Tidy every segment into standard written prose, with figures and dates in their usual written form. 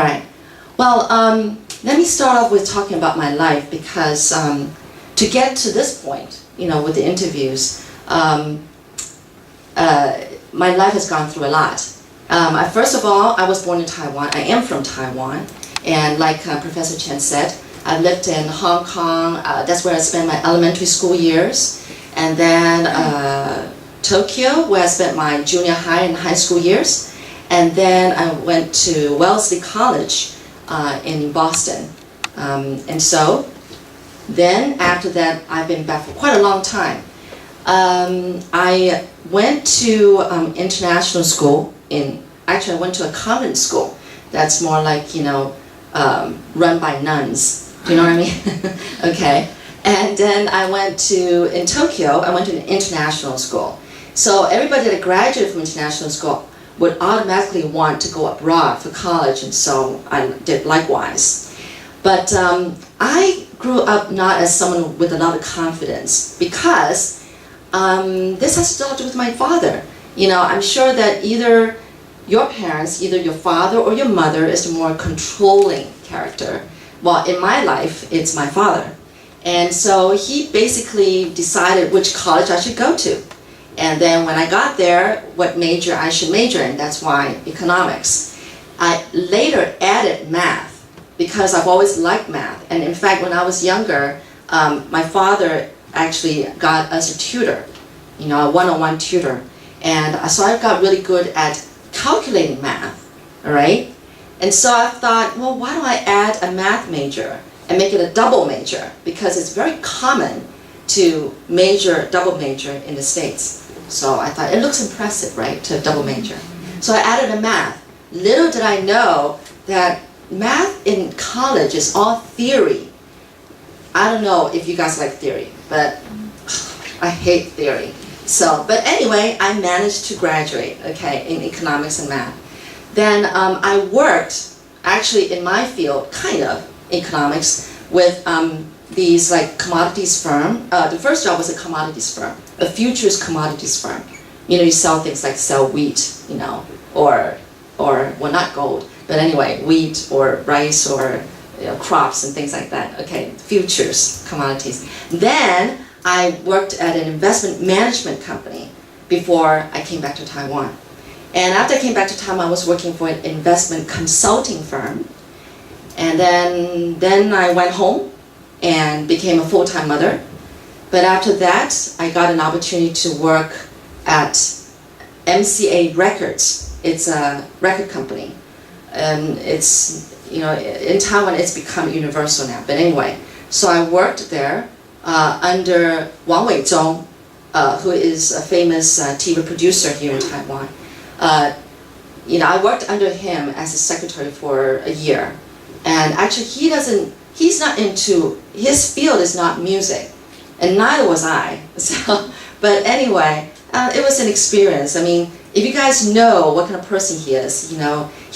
All right. Well, let me start off with talking about my life because to get to this point, with the interviews, my life has gone through a lot. First of all, I was born in Taiwan. I am from Taiwan. And like Professor Chen said, I lived in Hong Kong. That's where I spent my elementary school years. And then Tokyo, where I spent my junior high and high school years. And then I went to Wellesley College in Boston. And so then after that, I've been back for quite a long time. I went to international school. Actually, I went to a convent school. That's more like, run by nuns. Do you know what I mean? Okay. And then in Tokyo, I went to an international school. So everybody that graduated from international school would automatically want to go abroad for college, and so I did likewise. But I grew up not as someone with a lot of confidence because this has to do with my father. I'm sure that either your parents, either your father or your mother is the more controlling character. Well, in my life, it's my father. And so he basically decided which college I should go to. And then when I got there, what major I should major in, that's why economics. I later added math because I've always liked math. And in fact, when I was younger, my father actually got us a tutor, a one-on-one tutor. And so I got really good at calculating math, all right? And so I thought, well, why don't I add a math major and make it a double major? Because it's very common to double major in the States. So I thought, it looks impressive, right, to double major. So I added a math. Little did I know that math in college is all theory. I don't know if you guys like theory, but I hate theory. So, but anyway, I managed to graduate, okay, in economics and math. Then I worked, actually in my field, kind of, economics, with these like commodities firm. The first job was a commodities firm, a futures commodities firm. You sell things like sell wheat, or well, not gold, but anyway, wheat or rice or crops and things like that. Okay, futures commodities. Then I worked at an investment management company before I came back to Taiwan. And after I came back to Taiwan, I was working for an investment consulting firm. And then I went home and became a full-time mother. But after that, I got an opportunity to work at MCA Records. It's a record company. It's, in Taiwan, it's become universal now. But anyway, so I worked there under Wang Weizhong, who is a famous TV producer here in Taiwan. I worked under him as a secretary for a year. And actually he's not into, his field is not music. And neither was I. So, but anyway, it was an experience. I mean, if you guys know what kind of person he is, he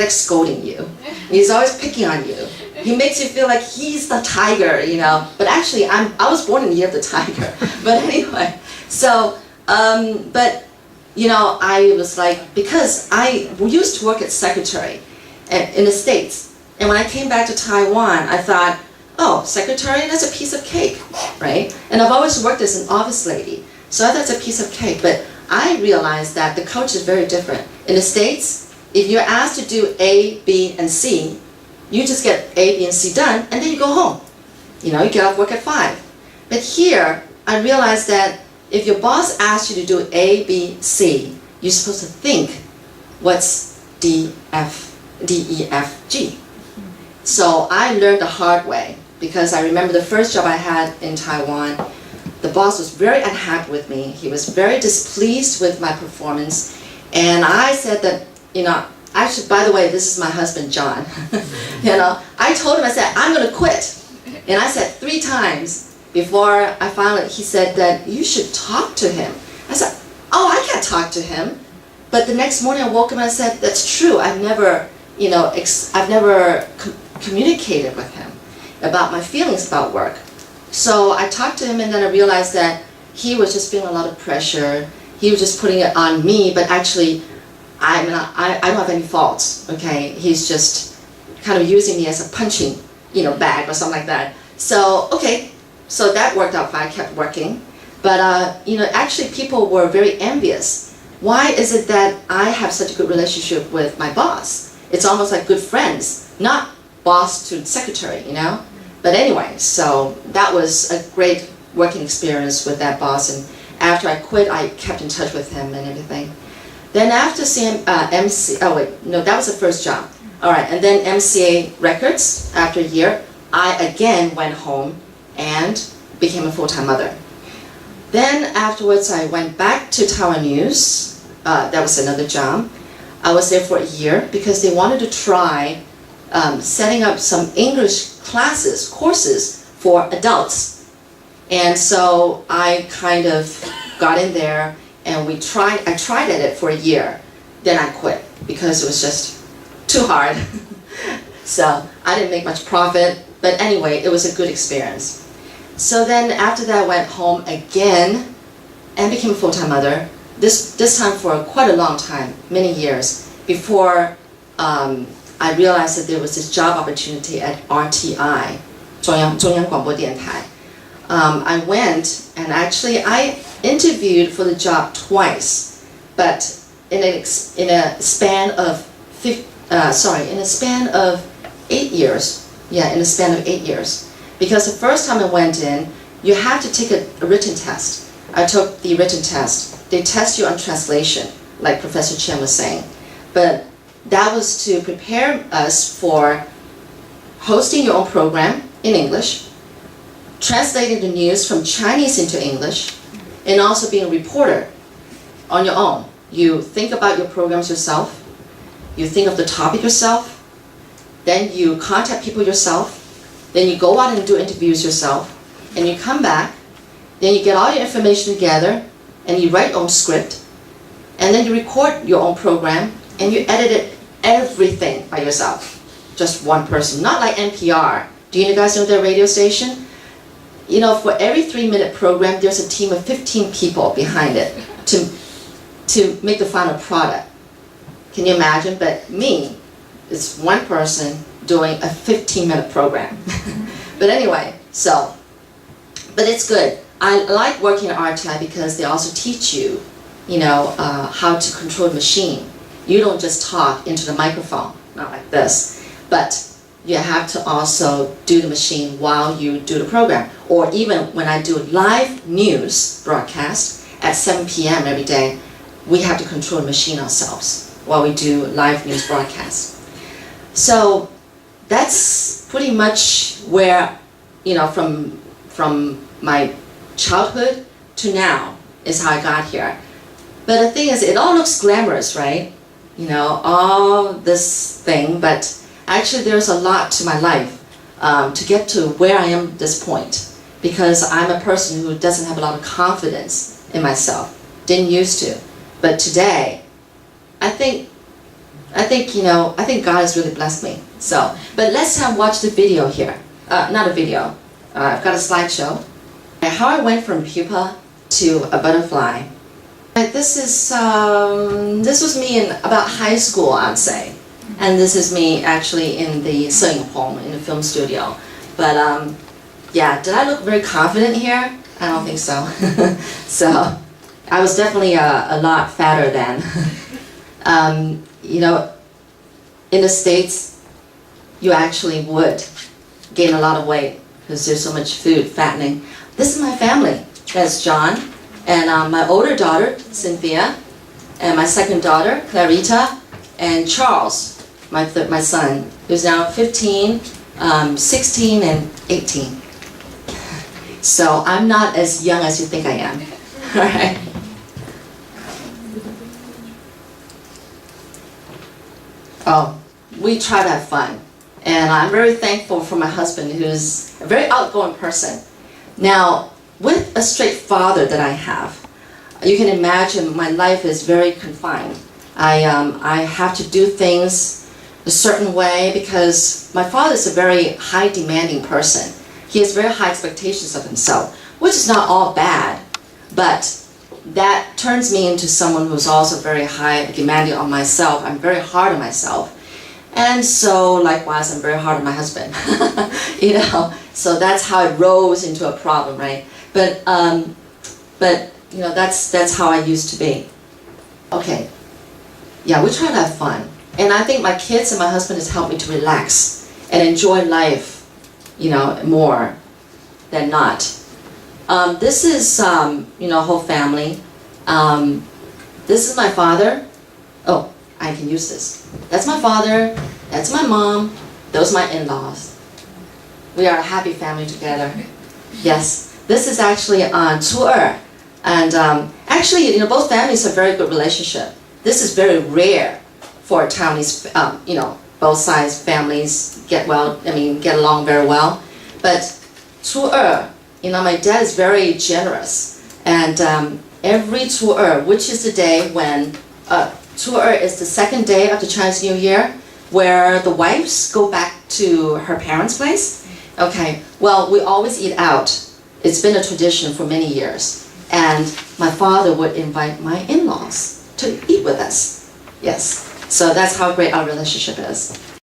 likes scolding you. He's always picking on you. He makes you feel like he's the tiger, But actually, I was born in the year of the tiger. But anyway, so, I was like, because I used to work as secretary in the States. And when I came back to Taiwan, I thought, oh, secretary, that's a piece of cake, right? And I've always worked as an office lady. So I thought it's a piece of cake. But I realized that the culture is very different. In the States, if you're asked to do A, B, and C, you just get A, B, and C done, and then you go home. You get off work at 5. But here, I realized that if your boss asks you to do A, B, C, you're supposed to think, what's D, E, F, G? So I learned the hard way because I remember the first job I had in Taiwan, the boss was very unhappy with me. He was very displeased with my performance. And I said that, actually, by the way, this is my husband, John. I told him, I said, I'm going to quit. And I said 3 times before I finally, he said that you should talk to him. I said, oh, I can't talk to him. But the next morning I woke up and I said, that's true. I've never, communicated with him about my feelings about work. So I talked to him and then I realized that he was just feeling a lot of pressure. He was just putting it on me, but actually I don't have any faults, okay? He's just kind of using me as a punching, bag or something like that. So, okay, so that worked out fine, I kept working. But, actually people were very envious. Why is it that I have such a good relationship with my boss? It's almost like good friends, not boss to secretary, But anyway, so that was a great working experience with that boss. And after I quit, I kept in touch with him and everything. Then after that was the first job. All right, and then MCA Records, after a year, I again went home and became a full-time mother. Then afterwards, I went back to Taiwan News. That was another job. I was there for a year because they wanted to try setting up some English courses for adults. And so I kind of got in there and I tried at it for a year. Then I quit because it was just too hard. So I didn't make much profit, but anyway, it was a good experience. So then after that, I went home again and became a full-time mother. This time for quite a long time, many years, before I realized that there was this job opportunity at RTI, 中央广播电台. I went and actually I interviewed for the job twice, but in a span of 8 years. Yeah, in a span of 8 years. Because the first time I went in, you have to take a written test. I took the written test. They test you on translation, like Professor Chen was saying. But that was to prepare us for hosting your own program in English, translating the news from Chinese into English, and also being a reporter on your own. You think about your programs yourself, you think of the topic yourself, then you contact people yourself, then you go out and do interviews yourself, and you come back, then you get all your information together, and you write your own script, and then you record your own program, and you edit everything by yourself. Just one person, not like NPR. Do you guys know their radio station? For every 3-minute program, there's a team of 15 people behind it to make the final product. Can you imagine? But me, it's one person doing a 15-minute program. But anyway, but it's good. I like working at RTI because they also teach you, how to control the machine. You don't just talk into the microphone, not like this, but you have to also do the machine while you do the program. Or even when I do live news broadcast at 7 p.m. every day, we have to control the machine ourselves while we do live news broadcast. So that's pretty much where, from my childhood to now is how I got here. But the thing is, it all looks glamorous, right? All this thing, but actually there's a lot to my life to get to where I am at this point, because I'm a person who doesn't have a lot of confidence in myself, didn't used to. But today, I think God has really blessed me. So, but let's watch the video here. Not a video. I've got a slideshow. How I went from pupa to a butterfly. This was me in about high school, I'd say. And this is me actually in the 摄影棚, in the film studio. But yeah, did I look very confident here? I don't think so. So I was definitely a lot fatter then. In the States, you actually would gain a lot of weight because there's so much food, fattening. This is my family. That's John, and my older daughter, Cynthia, and my second daughter, Clarita, and Charles, my son, who's now 15, 16, and 18. So I'm not as young as you think I am. All right. Oh, we try to have fun. And I'm very thankful for my husband, who's a very outgoing person. Now, with a straight father that I have, you can imagine my life is very confined. I have to do things a certain way because my father is a very high demanding person. He has very high expectations of himself, which is not all bad, but that turns me into someone who's also very high demanding on myself. I'm very hard on myself. And so likewise, I'm very hard on my husband. So that's how it rose into a problem, right? But that's how I used to be. Okay. Yeah, we try to have fun. And I think my kids and my husband has helped me to relax and enjoy life, more than not. This is, whole family. This is my father. Oh, I can use this. That's my father. That's my mom. Those are my in-laws. We are a happy family together. Yes. This is actually on 初二. And actually, both families have a very good relationship. This is very rare for Taiwanese, both sides families get along very well. But 初二, my dad is very generous. And every 初二, which is the day when 初二 is the second day of the Chinese New Year, where the wives go back to her parents' place. Okay, well, we always eat out. It's been a tradition for many years. And my father would invite my in-laws to eat with us. Yes, so that's how great our relationship is.